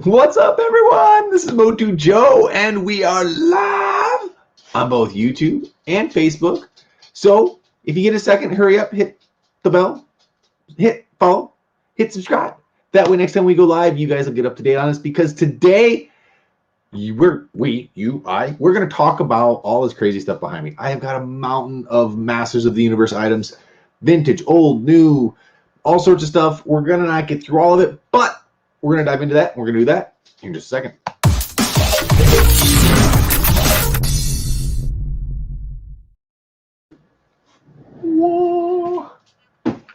What's up, everyone? This is Motu Joe, and we are live on both YouTube and Facebook. So, if you get a second, hurry up, hit the bell, hit follow, hit subscribe. That way, next time we go live, you guys will get up to date on us. Because today, we're going to talk about all this crazy stuff behind me. I have got a mountain of Masters of the Universe items, vintage, old, new, all sorts of stuff. We're gonna not get through all of it, but we're going to dive into that. We're going to do that in just a second. Whoa.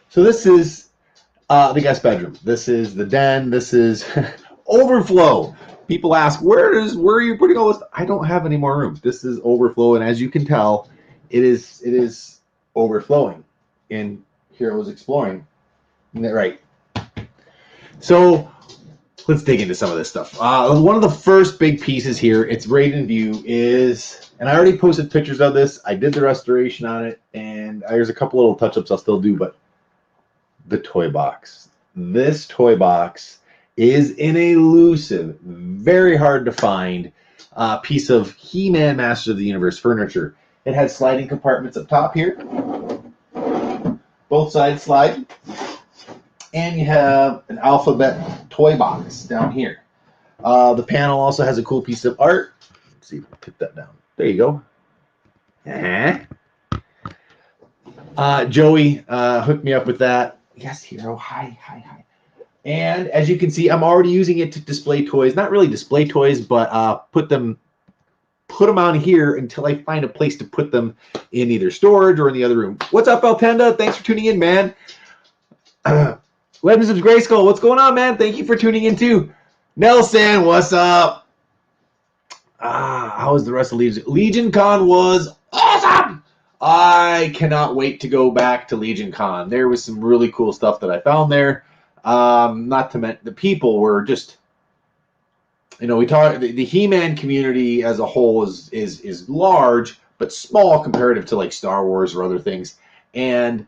So this is the guest bedroom. This is the den. This is overflow. People ask, where are you putting all this? I don't have any more room. This is overflow, and as you can tell, it is overflowing. And here I was exploring. Right. So let's dig into some of this stuff. One of the first big pieces here, it's right in view, is, and I already posted pictures of this. I did the restoration on it, and there's a couple little touch-ups I'll still do, but the toy box. This toy box is an elusive, very hard to find piece of He-Man Masters of the Universe furniture. It has sliding compartments up top here. Both sides slide. And you have an alphabet toy box down here. The panel also has a cool piece of art. Let's see if I can put that down. There you go. Joey hooked me up with that. Yes, hero. Hi. And as you can see, I'm already using it to display toys. Not really display toys, but put them on here until I find a place to put them in either storage or in the other room. What's up, Altenda? Thanks for tuning in, man. Legends of Grayskull, what's going on, man? Thank you for tuning in, too. Nelson, what's up? How was the rest of Legion? Legion Con was awesome! I cannot wait to go back to Legion Con. There was some really cool stuff that I found there. Not to mention, the people were just, we talk, the He-Man community as a whole is large, but small comparative to like Star Wars or other things. And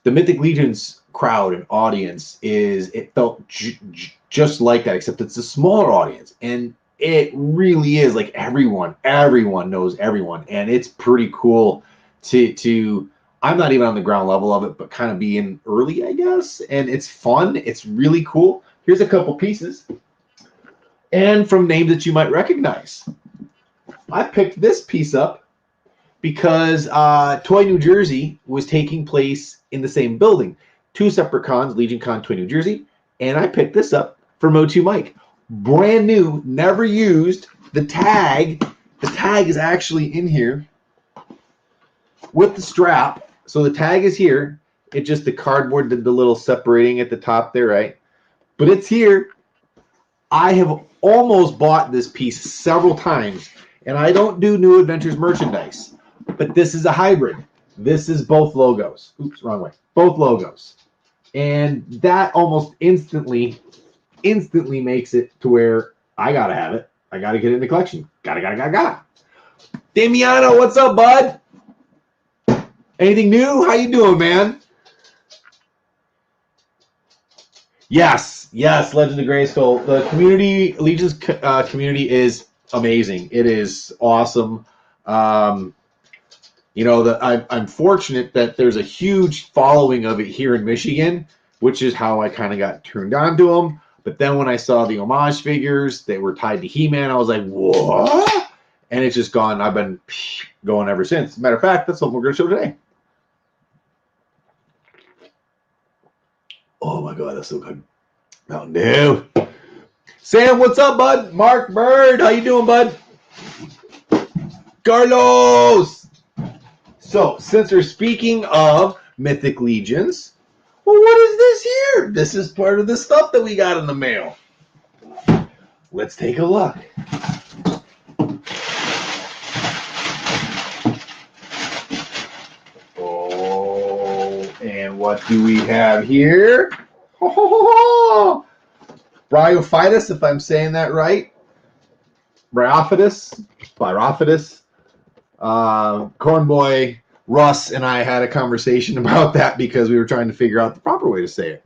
the Mythic Legion's crowd and audience it felt just like that, except it's a smaller audience, and it really is like everyone knows everyone, and it's pretty cool to I'm not even on the ground level of it, but kind of be in early, I guess, and it's fun. It's really cool. Here's a couple pieces, and from names that you might recognize. I picked this piece up because Toy New Jersey was taking place in the same building. Two separate cons, Legion Con, Toy New Jersey, and I picked this up for Motu Mike. Brand new, never used. The tag is actually in here with the strap. So the tag is here. It just, the cardboard did the little separating at the top there, right? But it's here. I have almost bought this piece several times, and I don't do New Adventures merchandise, but this is a hybrid. This is both logos. Oops, wrong way. Both logos. And that almost instantly makes it to where I gotta have it. I gotta get it in the collection. Gotta. Damiano, what's up, bud? Anything new? How you doing, man? Yes, Legend of Grayskull. The community, Legion's community is amazing. It is awesome. I'm fortunate that there's a huge following of it here in Michigan, which is how I kind of got turned on to them. But then when I saw the homage figures that were tied to He-Man, I was like, what? And it's just gone. I've been going ever since. Matter of fact, that's what we're going to show today. Oh my God, that's so good. Mountain Dew. Sam, what's up, bud? Mark Bird, how you doing, bud? Carlos. So, since we're speaking of Mythic Legions, well, what is this here? This is part of the stuff that we got in the mail. Let's take a look. Oh, and what do we have here? Bryophytus, if I'm saying that right. Bryophytus. Cornboy Russ and I had a conversation about that because we were trying to figure out the proper way to say it.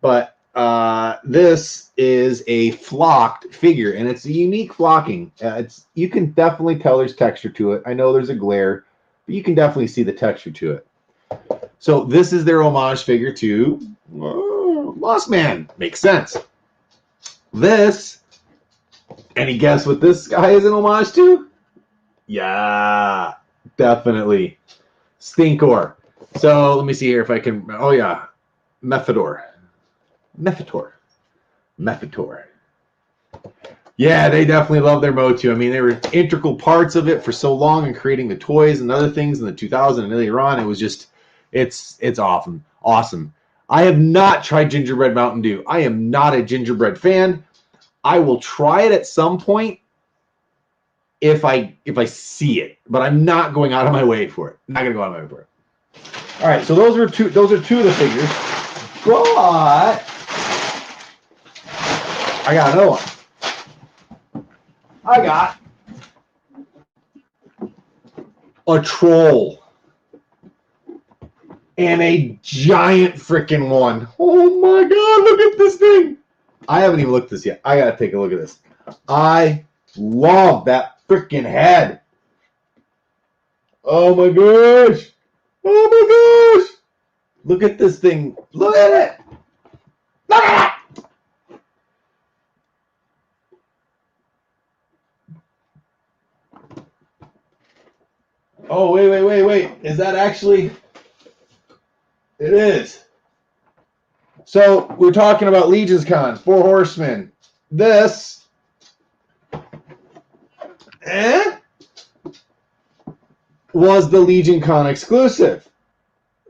But this is a flocked figure, and it's a unique flocking. You can definitely tell there's texture to it. I know there's a glare, but you can definitely see the texture to it. So this is their homage figure to Lost Man. Makes sense. This, any guess what this guy is an homage to? Yeah, definitely. Stinkor. So let me see here if I can. Oh yeah, Mephitor. Yeah, they definitely love their Motu. I mean, they were integral parts of it for so long and creating the toys and other things in the 2000 and later on. It was just, it's awesome. Awesome. I have not tried Gingerbread Mountain Dew. I am not a gingerbread fan. I will try it at some point if I see it, but I'm not going out of my way for it. Not going to go out of my way for it. All right, so those are two of the figures. But I got another one. I got a troll and a giant freaking one. Oh my god, look at this thing. I haven't even looked at this yet. I gotta take a look at this. I love that freaking head. Oh my gosh. Oh my gosh. Look at this thing. Look at it. Look at it. Oh, wait. Is that actually? It is. So we're talking about Legion's Con, 4 Horsemen. This was the Legion Con exclusive.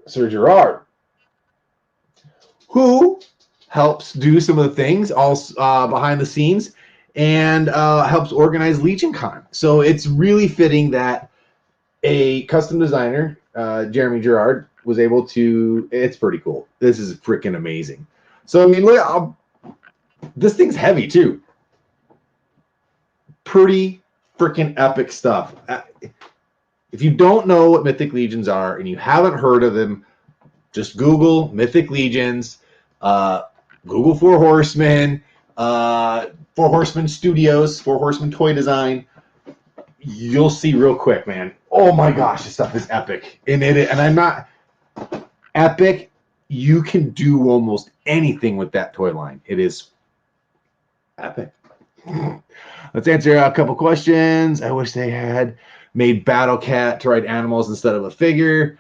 Sir Gerard, who helps do some of the things all behind the scenes and helps organize Legion Con. So it's really fitting that a custom designer, Jeremy Gerard, was able to. It's pretty cool. This is freaking amazing. So I mean, look, this thing's heavy too. Pretty freaking epic stuff. If you don't know what Mythic Legions are and you haven't heard of them, just Google Mythic Legions, Google 4 Horsemen, 4 Horsemen Studios, 4 Horsemen Toy Design. You'll see real quick, man. Oh my gosh, this stuff is epic. And I'm not epic. You can do almost anything with that toy line. It is epic. Let's answer a couple questions. I wish they had made Battle Cat to ride animals instead of a figure.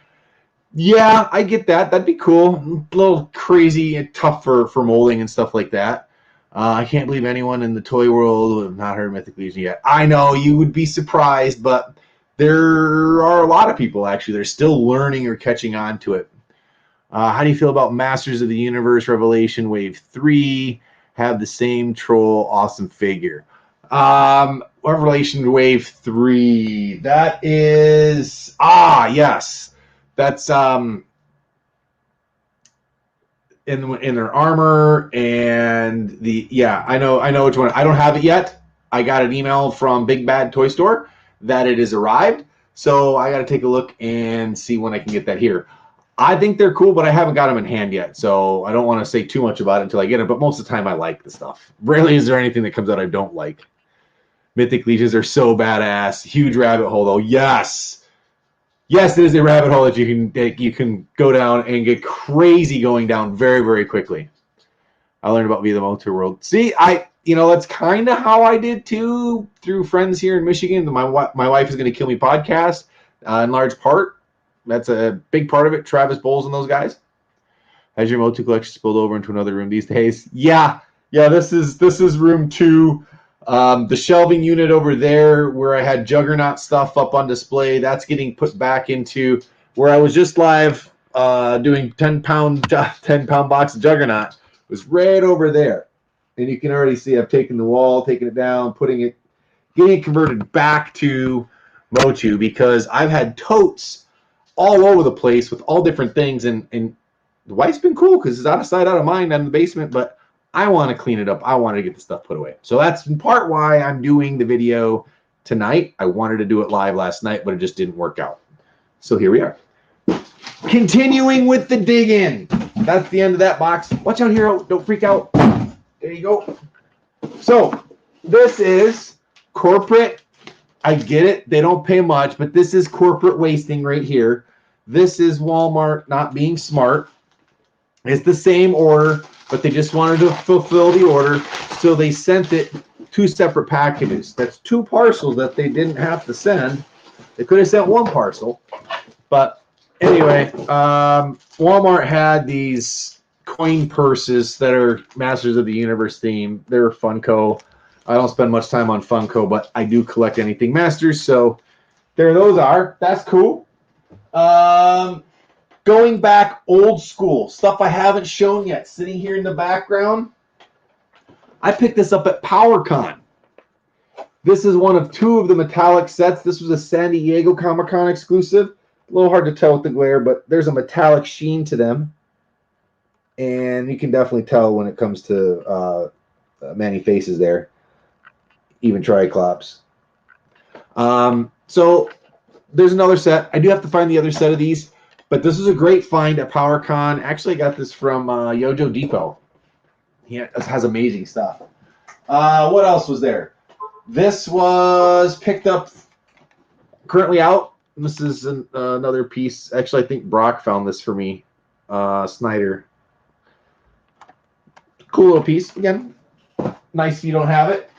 Yeah, I get that. That'd be cool. A little crazy and tough for molding and stuff like that. I can't believe anyone in the toy world would have not heard of Mythic Legion yet. I know, you would be surprised, but there are a lot of people, actually, that are still learning or catching on to it. How do you feel about Masters of the Universe Revelation Wave 3? Have the same troll awesome figure. Revelation Wave 3. That is... yes. That's... in their armor and I know which one. I don't have it yet. I got an email from Big Bad Toy Store that it has arrived, so I got to take a look and see when I can get that here. I think they're cool, but I haven't got them in hand yet, so I don't want to say too much about it until I get it. But most of the time, I like the stuff. Rarely is there anything that comes out I don't like. Mythic Legions are so badass. Huge rabbit hole, though. Yes, it is a rabbit hole that you can go down and get crazy going down very, very quickly. I learned about via the Motu World. See, that's kind of how I did too, through friends here in Michigan. My wife is going to kill me podcast, in large part. That's a big part of it. Travis Bowles and those guys. Has your Motu collection spilled over into another room these days? Yeah. This is room 2. The shelving unit over there where I had Juggernaut stuff up on display, that's getting put back into where I was just live doing 10-pound box of Juggernaut. It was right over there. And you can already see I've taken the wall, taken it down, getting it converted back to Motu because I've had totes all over the place with all different things. And the wife's been cool because it's out of sight, out of mind in the basement, but I want to clean it up. I want to get the stuff put away. So that's in part why I'm doing the video tonight. I wanted to do it live last night, but it just didn't work out. So here we are. Continuing with the dig-in. that's the end of that box. Watch out, Hero. Don't freak out. There you go. So this is corporate. I get it. They don't pay much, but this is corporate wasting right here. This is Walmart not being smart. It's the same order, but they just wanted to fulfill the order, so they sent it 2 separate packages. That's 2 parcels that they didn't have to send. They could have sent 1 parcel, but anyway, Walmart had these coin purses that are Masters of the Universe theme. They're Funko. I don't spend much time on Funko, but I do collect anything Masters, so there those are. That's cool. Going back old school, stuff I haven't shown yet, sitting here in the background. I picked this up at PowerCon. This is one of 2 of the metallic sets. This was a San Diego Comic-Con exclusive. A little hard to tell with the glare, but there's a metallic sheen to them. And you can definitely tell when it comes to many faces there. Even Triclops. So there's another set. I do have to find the other set of these. But this is a great find at PowerCon. Actually, I got this from Yojo Depot. He has amazing stuff. What else was there? This was picked up, currently out. This is another piece. Actually, I think Brock found this for me. Snyder. Cool little piece. Again, nice if you don't have it.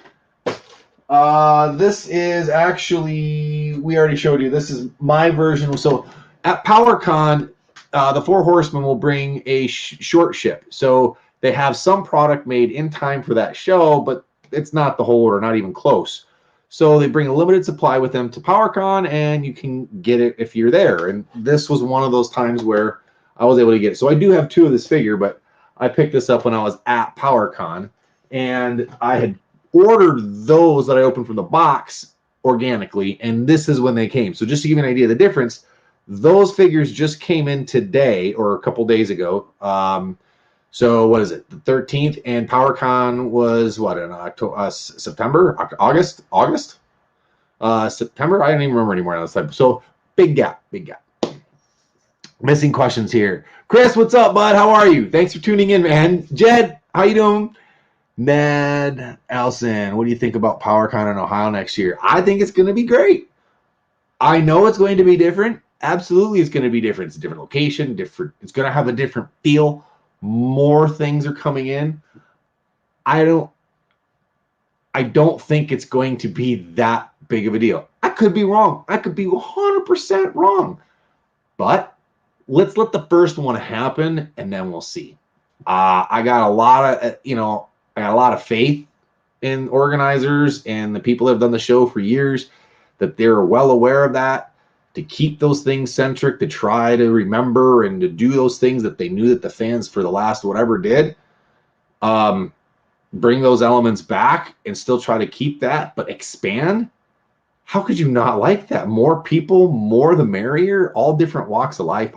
This is actually, we already showed you. This is my version. So at PowerCon, the 4 Horsemen will bring a short ship. So they have some product made in time for that show, but it's not the whole order, not even close. So they bring a limited supply with them to PowerCon, and you can get it if you're there. And this was one of those times where I was able to get it. So I do have 2 of this figure, but I picked this up when I was at PowerCon, and I had ordered those that I opened from the box organically, and this is when they came. So just to give you an idea of the difference, those figures just came in today or a couple days ago. So what is it? The 13th, and PowerCon was what, in October, September, August, September. I don't even remember anymore last time. So big gap. Missing questions here. Chris, what's up, bud? How are you? Thanks for tuning in, man. Jed, how you doing? Ned Elson, what do you think about PowerCon in Ohio next year? I think it's going to be great. I know it's going to be different. Absolutely, it's going to be different. It's a different location, different. It's going to have a different feel. More things are coming in. I don't think it's going to be that big of a deal. I could be wrong. I could be 100% wrong. But let's let the first one happen, and then we'll see. I got a lot of faith in organizers and the people that have done the show for years, that they're well aware of that, to keep those things centric, to try to remember and to do those things that they knew that the fans for the last whatever did. Bring those elements back and still try to keep that, but expand. How could you not like that? More people, more the merrier, all different walks of life.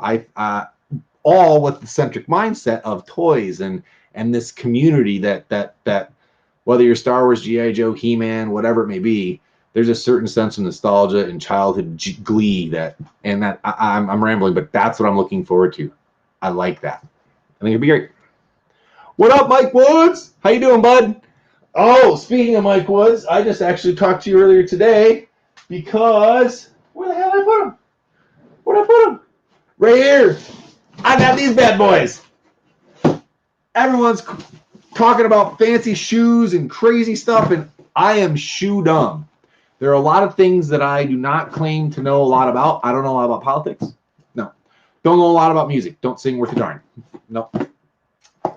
All with the centric mindset of toys and this community that whether you're Star Wars, G.I. Joe, He-Man, whatever it may be, there's a certain sense of nostalgia and childhood glee I'm rambling, but that's what I'm looking forward to. I like that. I think it'd be great. What up, Mike Woods? How you doing, bud? Oh, speaking of Mike Woods, I just actually talked to you earlier today because where the hell did I put him? Where'd I put him? Right here. I got these bad boys. Everyone's talking about fancy shoes and crazy stuff, and I am shoe dumb. There are a lot of things that I do not claim to know a lot about. I don't know a lot about politics. No. Don't know a lot about music. Don't sing worth a darn. No.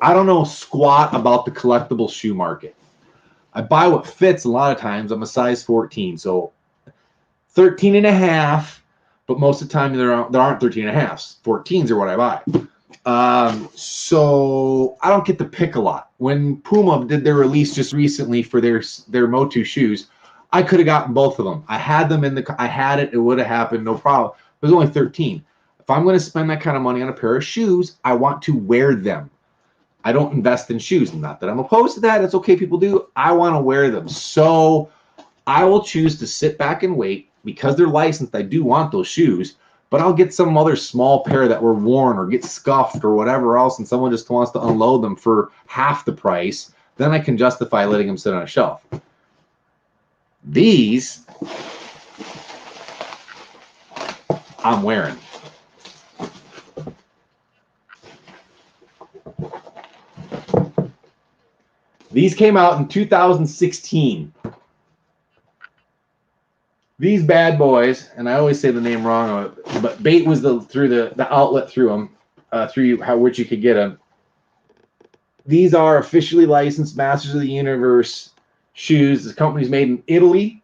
I don't know squat about the collectible shoe market. I buy what fits a lot of times. I'm a size 14, so 13 and a half, but most of the time there aren't 13 and a halves. 14s are what I buy. So I don't get to pick a lot. When Puma did their release just recently for their Motu shoes, I could have gotten both of them. I had them I had it. It would have happened. No problem. It was only 13. If I'm going to spend that kind of money on a pair of shoes, I want to wear them. I don't invest in shoes. Not that I'm opposed to that. It's okay. People do. I want to wear them. So I will choose to sit back and wait because they're licensed. I do want those shoes, but I'll get some other small pair that were worn or get scuffed or whatever else, and someone just wants to unload them for half the price, then I can justify letting them sit on a shelf. These, I'm wearing. These came out in 2016. These bad boys, and I always say the name wrong, but bait was through the outlet through them, which you could get them. These are officially licensed Masters of the Universe shoes. This company's made in Italy.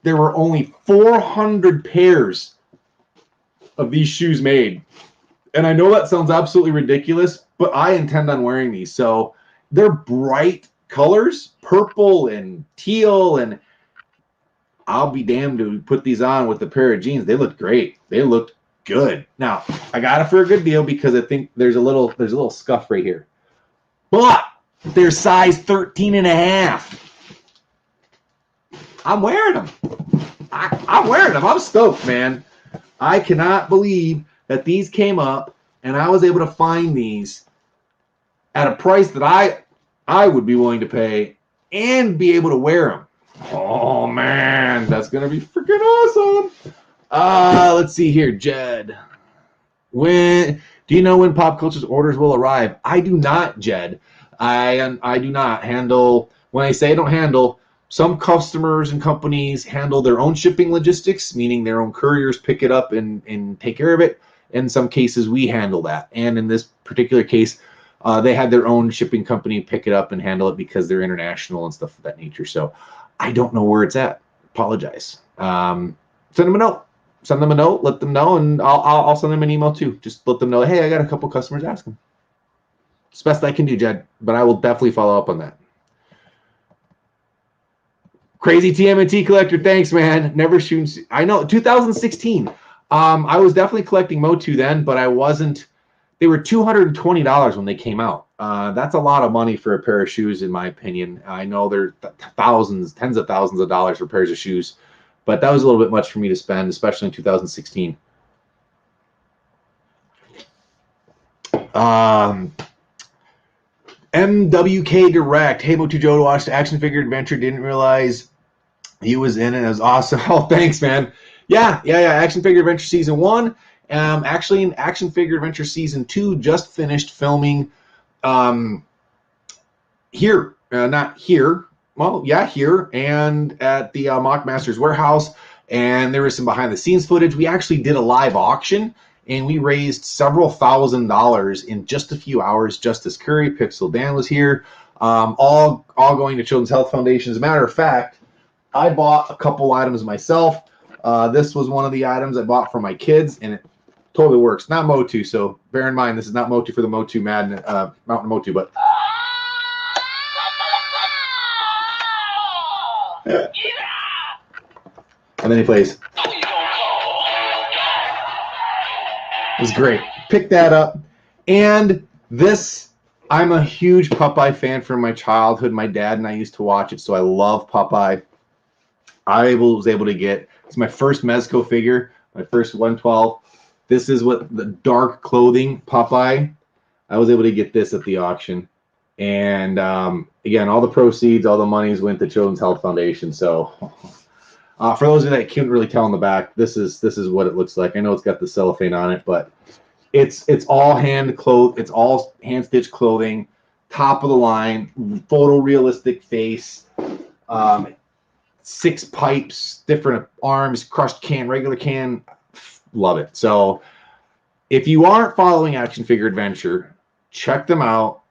There were only 400 pairs of these shoes made. And I know that sounds absolutely ridiculous, but I intend on wearing these. So they're bright colors, purple and teal, and I'll be damned to put these on with a pair of jeans. They look great. They look good. Now, I got it for a good deal because I think there's a little scuff right here. But they're size 13 and a half. I'm wearing them. I'm wearing them. I'm stoked, man. I cannot believe that these came up and I was able to find these at a price that I would be willing to pay and be able to wear them. Oh, man. That's going to be freaking awesome. Let's see here. Judd. Do you know when Pop Culture's orders will arrive? I do not, Jed. I do not handle, when I say I don't handle, some customers and companies handle their own shipping logistics, meaning their own couriers pick it up and take care of it. In some cases, we handle that. And in this particular case, they had their own shipping company pick it up and handle it because they're international and stuff of that nature. So I don't know where it's at. Apologize. Send them a note. Send them a note. Let them know, and I'll send them an email too. Just let them know, hey, I got a couple customers asking. It's the best I can do, Jed, but I will definitely follow up on that. Crazy TMNT collector, thanks, man. Never shoots. I know, 2016. I was definitely collecting Motu then, but I wasn't. They were $220 when they came out. That's a lot of money for a pair of shoes, in my opinion. I know they're thousands, tens of thousands of dollars for pairs of shoes, but that was a little bit much for me to spend, especially in 2016. MWK Direct. Hey, Motu Joe watched Action Figure Adventure. Didn't realize he was in it. It was awesome. Oh, thanks, man. Yeah. Action Figure Adventure Season 1. Actually, in Action Figure Adventure Season 2, just finished filming here. Not here. Well, yeah, here. And at the Mock Masters warehouse. And there was some behind-the-scenes footage. We actually did a live auction. And we raised several $1,000s in just a few hours. Justice Curry, Pixel Dan was here, all going to Children's Health Foundation. As a matter of fact, I bought a couple items myself. This was one of the items I bought for my kids, and it totally works. Not Motu, so bear in mind this is not Motu for the Motu Mountain Motu, but and then he plays. It was great. Pick that up. And this, I'm a huge Popeye fan from my childhood. My dad and I used to watch it, so I love Popeye. I was able to get, it's my first Mezco figure, my first 112. This is what the dark clothing Popeye. I was able to get this at the auction. And again, all the proceeds, all the monies went to Children's Health Foundation. So for those of you that couldn't really tell in the back, this is what it looks like. I know it's got the cellophane on it, but it's all it's all hand stitched clothing, top of the line, photorealistic face, 6 pipes, different arms, crushed can, regular can. Love it. So if you aren't following Action Figure Adventure, check them out.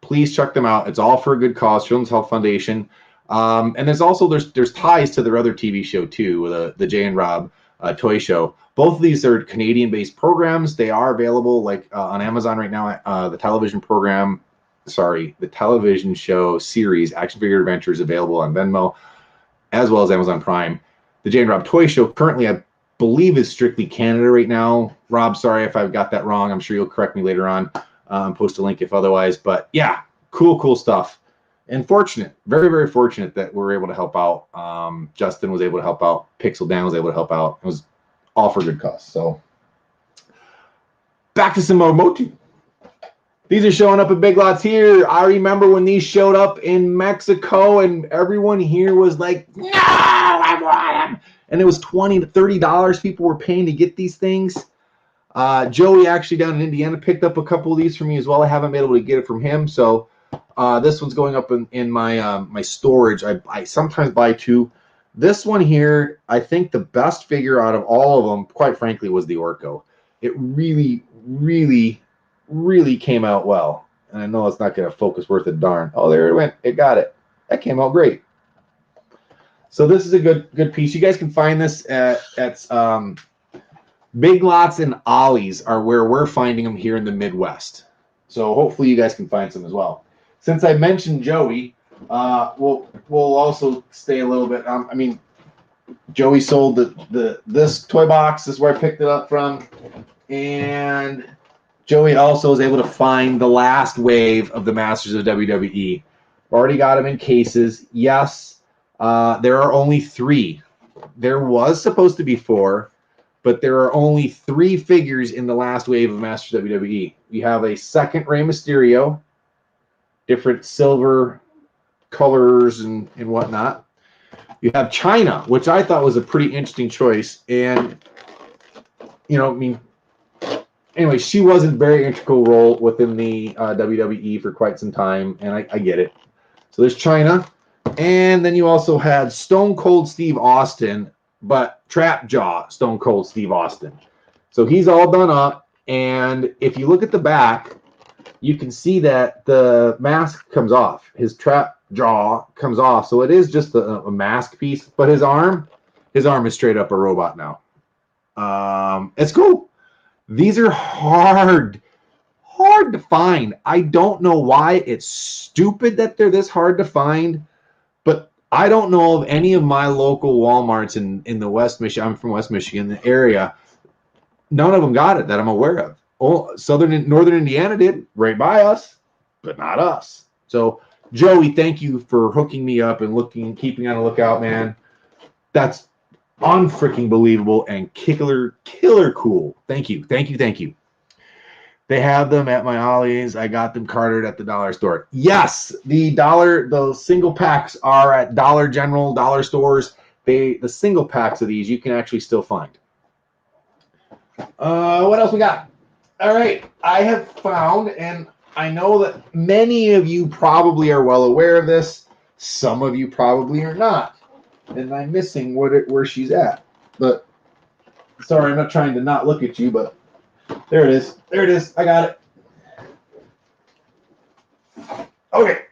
Please check them out. It's all for a good cause, Children's Health Foundation. And there's also there's ties to their other TV show too, the Jay and Rob toy show. Both of these are Canadian-based programs. They are available like on Amazon right now. The television show series Action Figure Adventure is available on Venmo as well as Amazon Prime. The Jay and Rob toy show currently, I believe, is strictly Canada right now. Rob, sorry if I've got that wrong. I'm sure you'll correct me later on. Post a link if otherwise. But yeah, cool stuff. And fortunate, very, very fortunate that we were able to help out. Justin was able to help out. Pixel Dan was able to help out. It was all for good cause. So back to some more Motu. These are showing up at Big Lots here. I remember when these showed up in Mexico, and everyone here was like, "No, I want them!" And it was $20 to $30 people were paying to get these things. Joey actually down in Indiana picked up a couple of these for me as well. I haven't been able to get it from him, so this one's going up in my my storage. I sometimes buy two. This one here, I think the best figure out of all of them, quite frankly, was the Orko. It really, really, really came out well. And I know it's not going to focus worth a darn. Oh, there it went. It got it. That came out great. So this is a good piece. You guys can find this at Big Lots and Ollie's are where we're finding them here in the Midwest. So hopefully you guys can find some as well. Since I mentioned Joey, we'll also stay a little bit. I mean, Joey sold this toy box. This is where I picked it up from, and Joey also was able to find the last wave of the Masters of WWE. Already got them in cases. Yes, there are only 3. There was supposed to be 4, but there are only 3 figures in the last wave of Masters of WWE. We have a second Rey Mysterio, different silver colors and whatnot. You have China, which I thought was a pretty interesting choice. And, you know, I mean, anyway, she was a very integral role within the WWE for quite some time, and I get it. So there's China. And then you also had Stone Cold Steve Austin, but Trap Jaw Stone Cold Steve Austin. So he's all done up. And if you look at the back, you can see that the mask comes off. His trap jaw comes off. So it is just a mask piece. But his arm is straight up a robot now. It's cool. These are hard to find. I don't know why. It's stupid that they're this hard to find. But I don't know of any of my local Walmarts in the West Michigan. I'm from West Michigan, the area. None of them got it that I'm aware of. Oh, Northern Indiana did, right by us, but not us. So, Joey, thank you for hooking me up and keeping on the lookout, man. That's unfreaking believable and killer cool. Thank you. They have them at my Ollie's. I got them carted at the dollar store. Yes, the single packs are at Dollar General, dollar stores. The single packs of these you can actually still find. What else we got? All right, I have found, and I know that many of you probably are well aware of this. Some of you probably are not. And I'm missing where she's at. But, sorry, I'm not trying to not look at you, but there it is. There it is. I got it. Okay.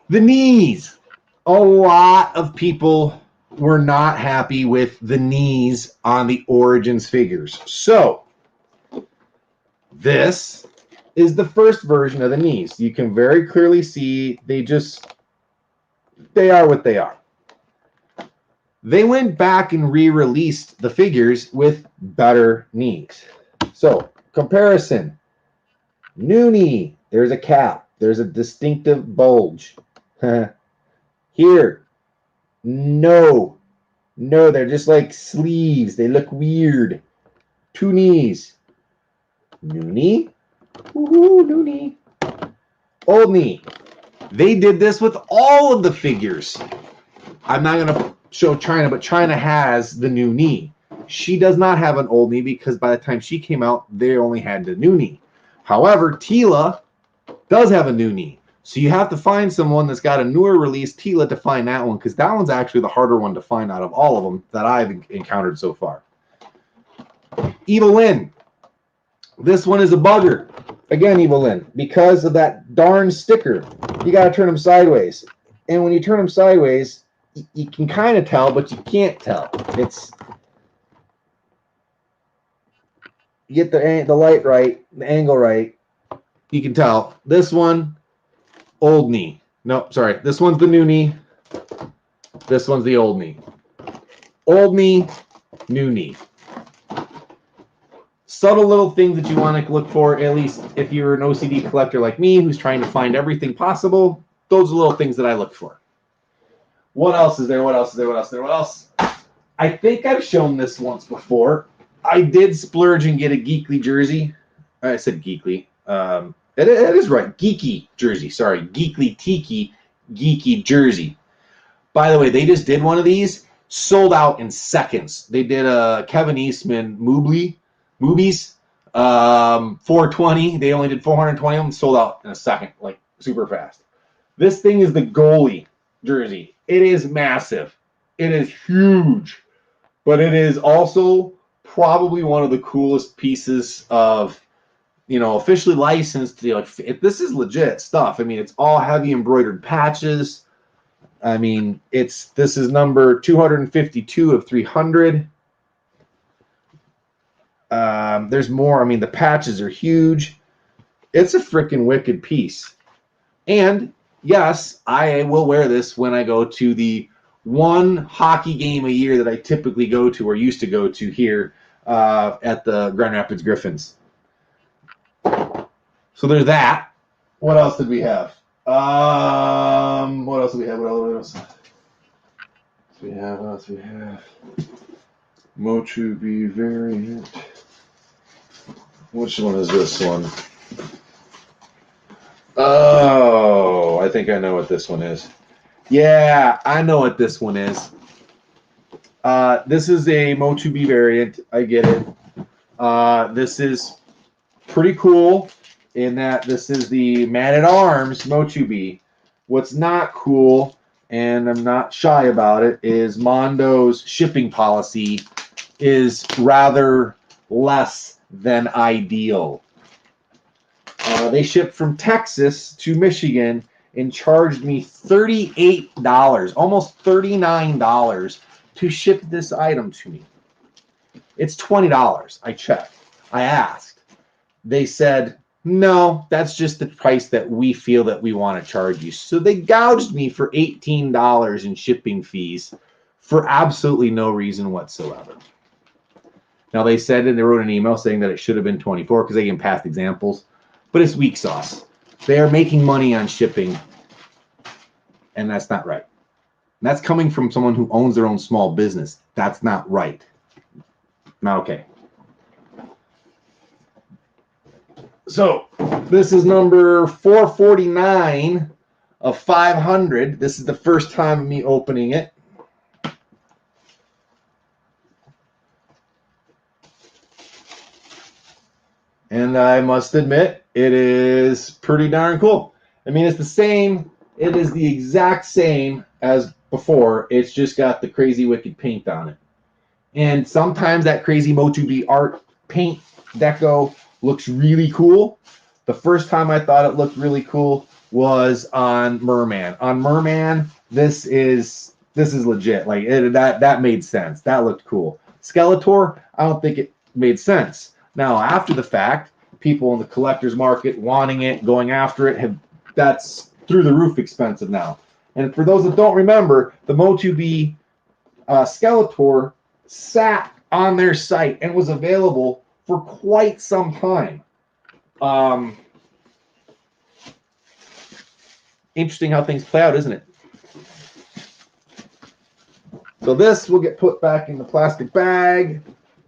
The knees. A lot of people were not happy with the knees on the Origins figures. So, this is the first version of the knees. You can very clearly see they are what they are. They went back and re-released the figures with better knees. So, comparison. New knee. There's a cap. There's a distinctive bulge. Here. No, they're just like sleeves. They look weird. 2 knees. New knee. Woohoo, new knee. Old knee. They did this with all of the figures. I'm not going to show China, but China has the new knee. She does not have an old knee because by the time she came out, they only had the new knee. However, Tila does have a new knee. So you have to find someone that's got a newer release Tila to find that one, because that one's actually the harder one to find out of all of them that I've encountered so far. Evelyn. This one is a bugger. Again, Evelyn, because of that darn sticker, you got to turn them sideways. And when you turn them sideways, you can kind of tell, but you can't tell. You get the light right, the angle right, you can tell. This one, old knee. No, sorry. This one's the new knee. This one's the old knee. Old knee, new knee. Subtle little things that you want to look for, at least if you're an OCD collector like me who's trying to find everything possible. Those are little things that I look for. What else is there? What else? I think I've shown this once before. I did splurge and get a Geekly jersey. I said Geekly. It is right. Geeky Jersey. Sorry. Geekly Tiki Geeky Jersey. By the way, they just did one of these. Sold out in seconds. They did a Kevin Eastman movies. 420. They only did 420 of them. Sold out in a second. Like super fast. This thing is the goalie jersey. It is massive. It is huge. But it is also probably one of the coolest pieces of, officially licensed. This is legit stuff. I mean, it's all heavy embroidered patches. I mean, this is number 252 of 300. There's more. I mean, the patches are huge. It's a freaking wicked piece. And yes, I will wear this when I go to the one hockey game a year that I typically go to or used to go to here at the Grand Rapids Griffins. So there's that. What else did we have? What else do we have? What else? What else we have? Mochu Be Variant. Which one is this one? Oh, I think I know what this one is. Yeah, I know what this one is. This is a Mochu Be Variant. I get it. This is pretty cool in that this is the Man-at-Arms Mochu Be. What's not cool, and I'm not shy about it, is Mondo's shipping policy is rather less than ideal. They shipped from Texas to Michigan and charged me $38, almost $39 to ship this item to me. It's $20. I checked. I asked. They said, no, that's just the price that we feel that we want to charge you. So they gouged me for $18 in shipping fees for absolutely no reason whatsoever. Now, they said, and they wrote an email saying that it should have been 24 because they gave past examples, but it's weak sauce. They are making money on shipping, and that's not right. And that's coming from someone who owns their own small business. That's not right. Not okay. So this is number 449 of 500. This is the first time of me opening it. And I must admit, it is pretty darn cool. I mean, it's the same. It is the exact same as before. It's just got the crazy wicked paint on it. And sometimes that crazy Motu Be art paint deco looks really cool. The first time I thought it looked really cool was on Merman. On Merman, this is legit. Like that made sense. That looked cool. Skeletor, I don't think it made sense. Now, after the fact, people in the collector's market wanting it, going after it, that's through the roof expensive now. And for those that don't remember, the Motu Be Skeletor sat on their site and was available for quite some time. Interesting how things play out, isn't it? So this will get put back in the plastic bag.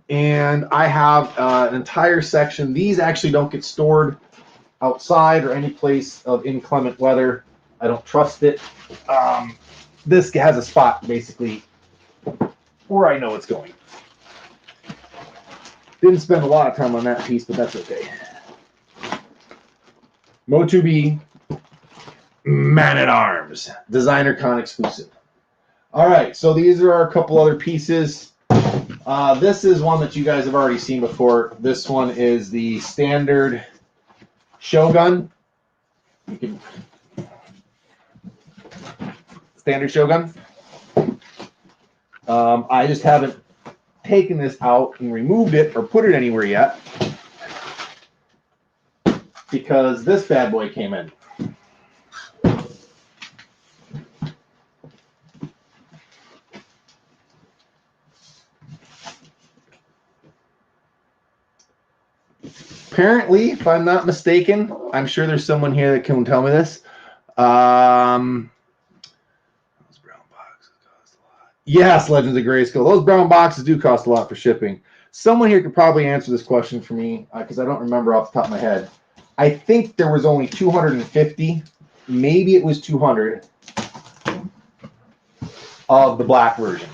And I have an entire section. These actually don't get stored outside or any place of inclement weather. I don't trust it. This has a spot, basically, where I know it's going. Didn't spend a lot of time on that piece, but that's okay. Motu Be Man-at-Arms. Designer Con exclusive. All right, so these are a couple other pieces. This is one that you guys have already seen before. This one is the standard Shogun. Standard Shogun. I just haven't taken this out and removed it or put it anywhere yet because this bad boy came in. Apparently, if I'm not mistaken, I'm sure there's someone here that can tell me this. Those brown boxes cost a lot. Yes, Legends of Grayskull. Those brown boxes do cost a lot for shipping. Someone here could probably answer this question for me because I don't remember off the top of my head. I think there was only 250, maybe it was 200 of the black version.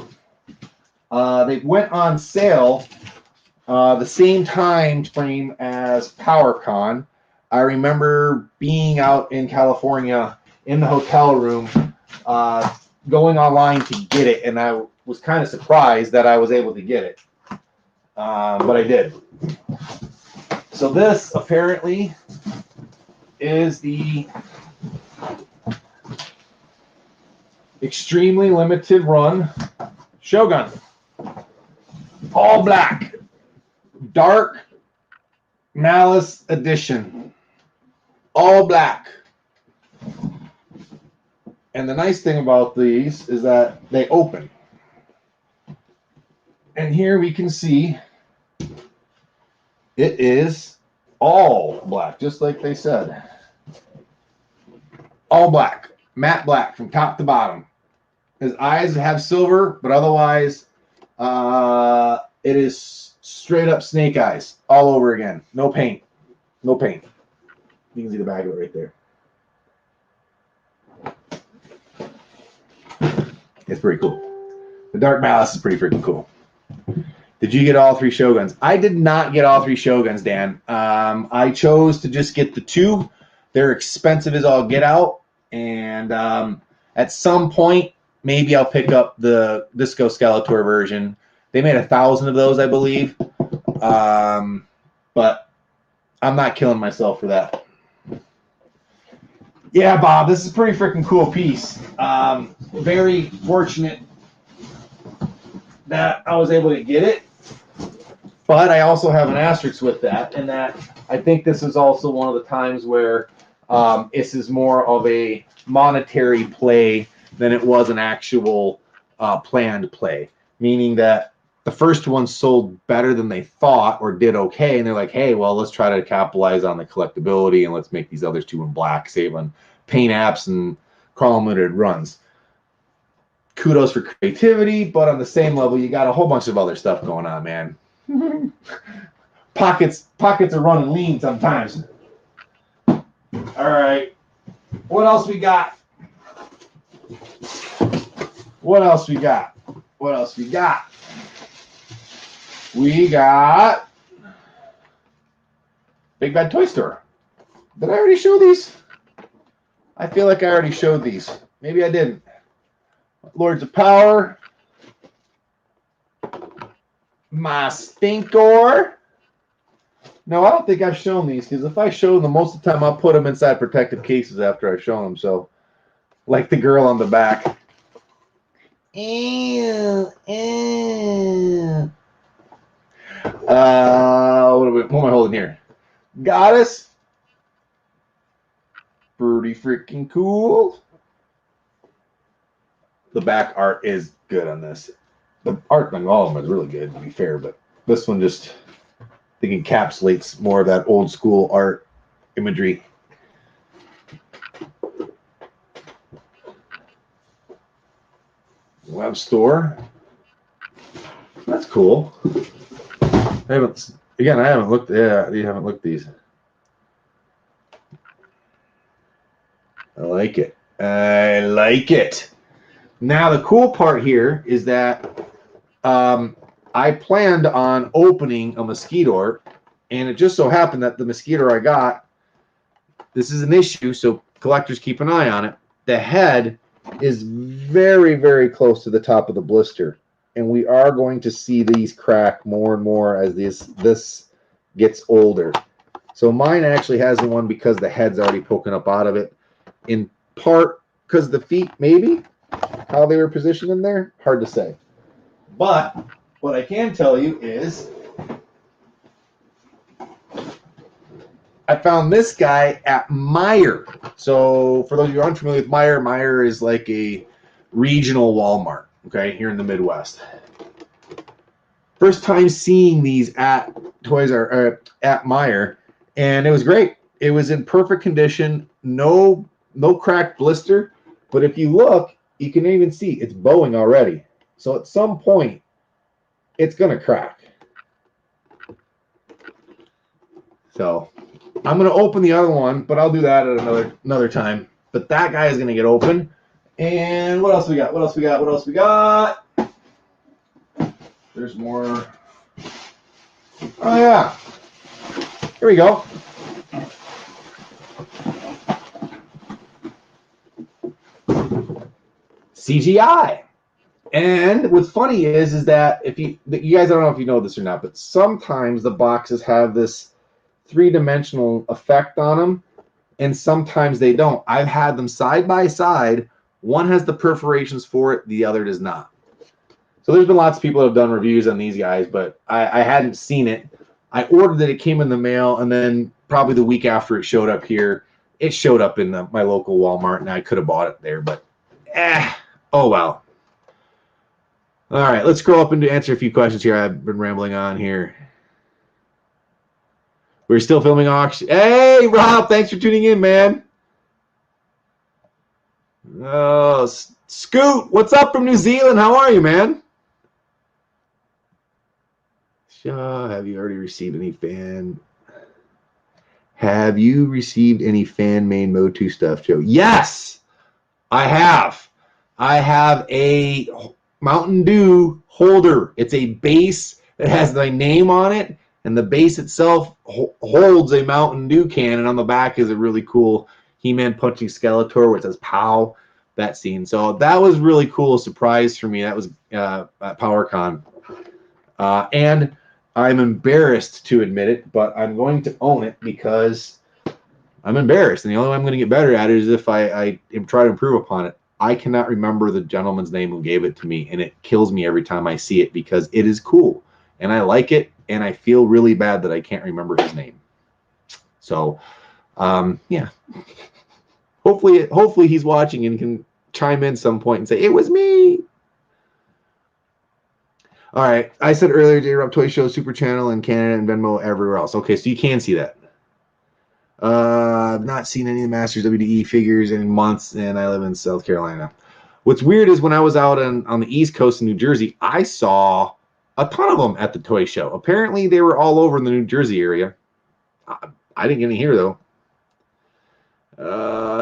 They went on sale the same time frame as PowerCon. I remember being out in California in the hotel room, going online to get it, and I was kind of surprised that I was able to get it. But I did. So this apparently is the extremely limited run Shogun. All black. Dark Malice Edition. All black. And the nice thing about these is that they open. And here we can see it is all black, just like they said. All black. Matte black from top to bottom. His eyes have silver, but otherwise it is straight up snake eyes all over again. No paint. No paint. You can see the back of it right there. It's pretty cool. The Dark Malice is pretty freaking cool. Did you get all three Shoguns? I did not get all three Shoguns, Dan. I chose to just get the two. They're expensive as all get out. And at some point, maybe I'll pick up the Disco Skeletor version. They made 1,000 of those, I believe. But I'm not killing myself for that. Yeah, Bob, this is a pretty freaking cool piece. Very fortunate that I was able to get it. But I also have an asterisk with that, in that I think this is also one of the times where this is more of a monetary play than it was an actual planned play. Meaning that the first one sold better than they thought or did okay, and they're like, hey, well, let's try to capitalize on the collectability and let's make these others two in black, save on paint apps and crawl limited runs. Kudos for creativity, but on the same level, you got a whole bunch of other stuff going on, man. Pockets are running lean sometimes. All right. What else we got? What else we got? What else we got? We got Big Bad Toy Store. Did I already show these? I feel like I already showed these. Maybe I didn't. Lords of Power. My Stinkor. No, I don't think I've shown these, because if I show them, most of the time I'll put them inside protective cases after I've shown them. So, like the girl on the back. Ew, ew. What am I holding here? Goddess. Pretty freaking cool. The back art is good on this. The art on all of them is really good, to be fair, but this one just, I think, encapsulates more of that old school art imagery. Web store. That's cool. I haven't looked. Yeah, you haven't looked these. I like it. I like it. Now the cool part here is that I planned on opening a Mosquitor, and it just so happened that the Mosquitor I got, this is an issue, so collectors keep an eye on it. The head is very, very close to the top of the blister, and we are going to see these crack more and more as this gets older. So mine actually has the one because the head's already poking up out of it, in part because the feet, maybe, how they were positioned in there, hard to say. But what I can tell you is I found this guy at Meijer. So for those of you who aren't familiar with Meijer, Meijer is like a regional Walmart, okay, here in the Midwest. First time seeing these at at Meijer, and it was great. It was in perfect condition, no cracked blister, but if you look, you can even see it's bowing already. So at some point, it's going to crack. So I'm going to open the other one, but I'll do that at another time. But that guy is going to get open. And what else we got? What else we got? What else we got? There's more. Oh, yeah. Here we go. CGI. And what's funny is that if you guys, I don't know if you know this or not, but sometimes the boxes have this three-dimensional effect on them, and sometimes they don't. I've had them side by side. One has the perforations for it, the other does not. So there's been lots of people that have done reviews on these guys, but I hadn't seen it. I ordered it, it came in the mail, and then probably the week after it showed up here, it showed up in my local Walmart, and I could have bought it there, but oh well. All right, let's scroll up and answer a few questions here. I've been rambling on here. We're still filming auction. Hey, Rob, thanks for tuning in, man. Oh, Scoot, what's up from New Zealand? How are you, man? Have you already received any fan? Have you received any fan-made Motu stuff, Joe? Yes, I have. I have a Mountain Dew holder. It's a base that has my name on it, and the base itself holds a Mountain Dew can, and on the back is a really cool He-Man punching Skeletor where it says POW, that scene. So that was really cool, a surprise for me. That was at PowerCon. And I'm embarrassed to admit it, but I'm going to own it because I'm embarrassed, and the only way I'm going to get better at it is if I try to improve upon it. I cannot remember the gentleman's name who gave it to me, and it kills me every time I see it because it is cool, and I like it, and I feel really bad that I can't remember his name. So, yeah. Hopefully he's watching and can chime in some point and say, it was me. All right. I said earlier, J-Rob Toy Show, Super Channel in Canada and Venmo everywhere else. Okay, so you can see that. I've not seen any of the Masters WWE figures in months, and I live in South Carolina. What's weird is when I was out on the East Coast in New Jersey, I saw a ton of them at the toy show. Apparently, they were all over in the New Jersey area. I didn't get any here, though.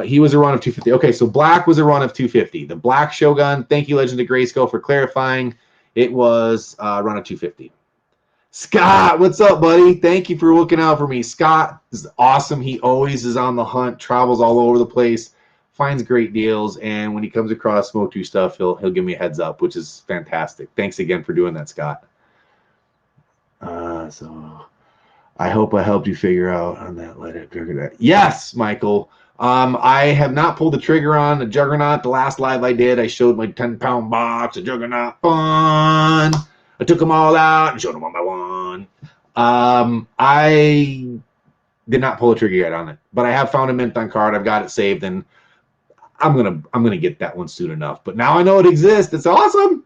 He was a run of 250. Okay, so Black was a run of 250. The Black Shogun, thank you, Legend of Grayskull, for clarifying. It was a run of 250. Scott, what's up, buddy? Thank you for looking out for me. Scott is awesome. He always is on the hunt, travels all over the place, finds great deals, and when he comes across Motu stuff, he'll give me a heads up, which is fantastic. Thanks again for doing that, Scott. So I hope I helped you figure out on that. Let it trigger that. Yes, Michael. I have not pulled the trigger on the Juggernaut. The last live I did, I showed my 10-pound box of Juggernaut fun. I took them all out and showed them one by one. I did not pull the trigger yet on it, but I have found a mint on card. I've got it saved, and I'm gonna get that one soon enough. But now I know it exists. It's awesome.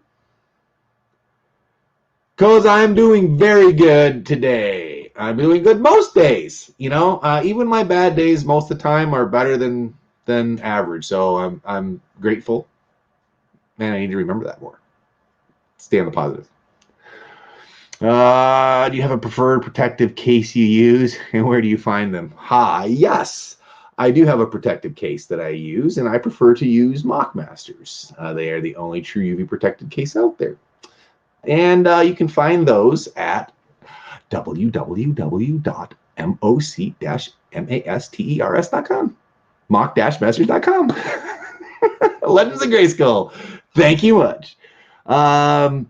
Because I'm doing very good today. I'm doing good most days. You know, even my bad days most of the time are better than average. So I'm grateful. Man, I need to remember that more. Stay on the positive. Do you have a preferred protective case you use, and where do you find them? Yes, I do have a protective case that I use, and I prefer to use Mockmasters. They are the only true UV protected case out there. And you can find those at www.moc-masters.com. mock-masters.com. Legends of Grayskull. Thank you much.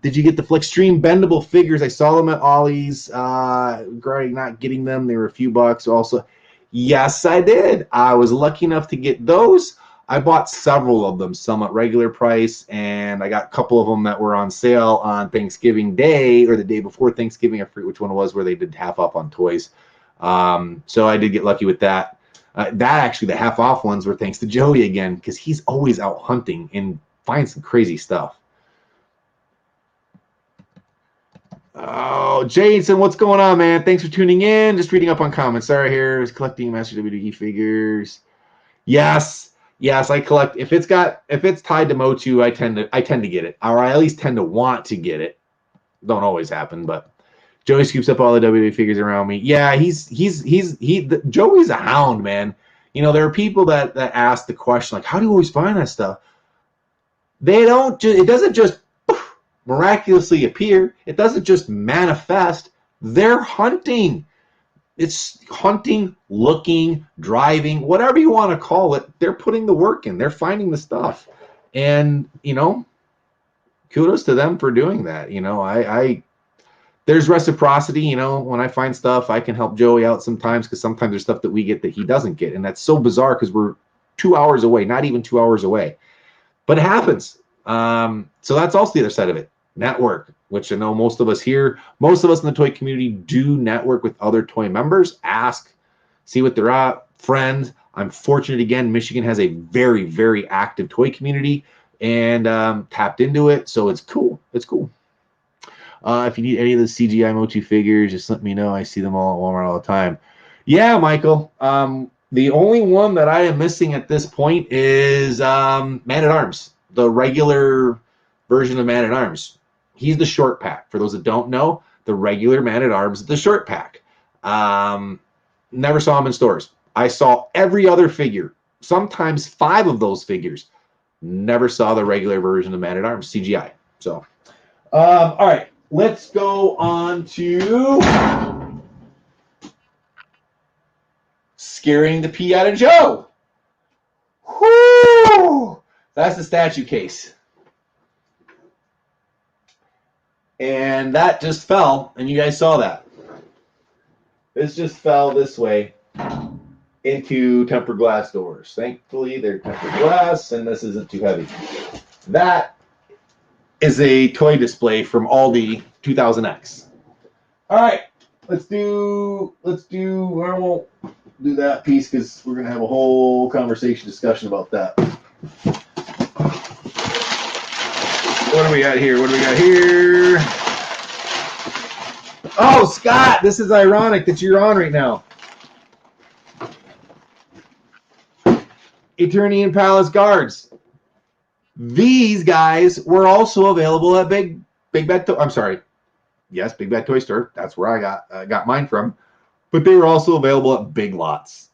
Did you get the Flextreme bendable figures? I saw them at Ollie's. Regarding not getting them, they were a few bucks. Also, yes, I did. I was lucky enough to get those. I bought several of them, some at regular price, and I got a couple of them that were on sale on Thanksgiving Day or the day before Thanksgiving. I forget which one it was, where they did half off on toys. So I did get lucky with that. The half off ones were thanks to Joey again, because he's always out hunting and finds some crazy stuff. Oh, Jason, what's going on, man? Thanks for tuning in. Just reading up on comments. Sorry, here is collecting Master WWE figures. Yes, I collect. If it's tied to Motu, I tend to get it, or I at least tend to want to get it. Don't always happen, but Joey scoops up all the WWE figures around me. Yeah, Joey's a hound, man. You know, there are people that ask the question, like, how do you always find that stuff? They don't it doesn't just miraculously appear. It doesn't just manifest. They're hunting. It's hunting, looking, driving, whatever you want to call it. They're putting the work in. They're finding the stuff. And, you know, kudos to them for doing that. You know, there's reciprocity. You know, when I find stuff, I can help Joey out sometimes, because sometimes there's stuff that we get that he doesn't get. And that's so bizarre because we're 2 hours away, not even 2 hours away. But it happens. So that's also the other side of it. Network, which I know most of us here, most of us in the toy community do network with other toy members, ask, see what they're at, friends. I'm fortunate, again, Michigan has a very, very active toy community, and tapped into it, so it's cool. It's cool. If you need any of the CGI Motu figures, just let me know. I see them all at Walmart all the time. Yeah, Michael. The only one that I am missing at this point is Man-at-Arms, the regular version of Man-at-Arms. He's the short pack. For those that don't know, the regular Man-at-Arms is the short pack. Never saw him in stores. I saw every other figure, sometimes 5 of those figures. Never saw the regular version of Man-at-Arms, CGI. So, all right, let's go on to scaring the pee out of Joe. Whoo! That's the statue case. And that just fell, and you guys saw that. This just fell this way into tempered glass doors. Thankfully, they're tempered glass, and this isn't too heavy. That is a toy display from Aldi 2000X. All right, let's do, I won't do that piece because we're going to have a whole discussion about that. What do we got here? Oh, Scott, this is ironic that you're on right now. Eternian Palace Guards. These guys were also available at Big Bad Toy Store. That's where I got mine from. But they were also available at Big Lots.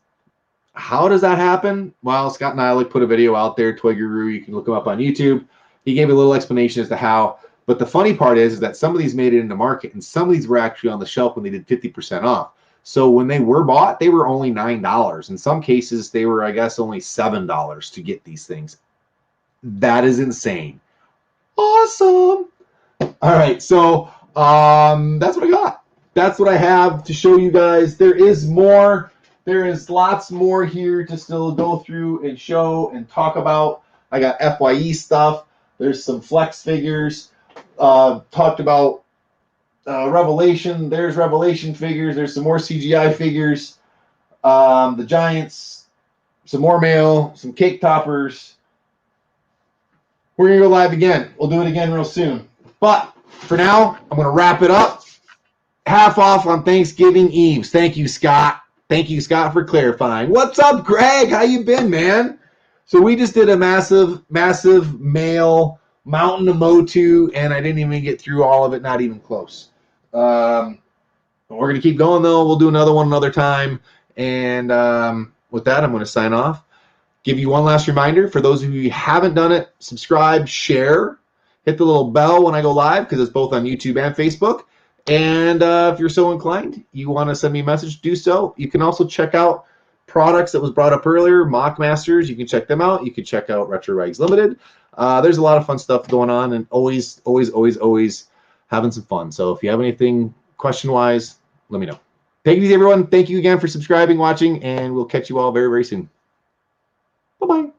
How does that happen? Well, Scott Nylick put a video out there, Toy Guru. You can look him up on YouTube. He gave a little explanation as to how. But the funny part is that some of these made it into market, and some of these were actually on the shelf when they did 50% off. So when they were bought, they were only $9. In some cases, they were, I guess, only $7 to get these things. That is insane. Awesome. All right, so that's what I got. That's what I have to show you guys. There is more. There is lots more here to still go through and show and talk about. I got FYE stuff. There's some flex figures. Talked about Revelation. There's Revelation figures. There's some more CGI figures. The Giants. Some more mail. Some cake toppers. We're going to go live again. We'll do it again real soon. But for now, I'm going to wrap it up. Half off on Thanksgiving Eves. Thank you, Scott. Thank you, Scott, for clarifying. What's up, Greg? How you been, man? So we just did a massive mail mountain of Motu, and I didn't even get through all of it, not even close. We're going to keep going, though. We'll do another one another time. And with that, I'm going to sign off. Give you one last reminder. For those of you who haven't done it, subscribe, share, hit the little bell when I go live, because it's both on YouTube and Facebook. And if you're so inclined, you want to send me a message, do so. You can also check out products that was brought up earlier, Mock Masters. You can check them out. You can check out Retro Rags Limited. There's a lot of fun stuff going on, and always having some fun. So if you have anything question-wise, let me know. Take it easy, everyone. Thank you again for subscribing, watching, and we'll catch you all very, very soon. Bye-bye.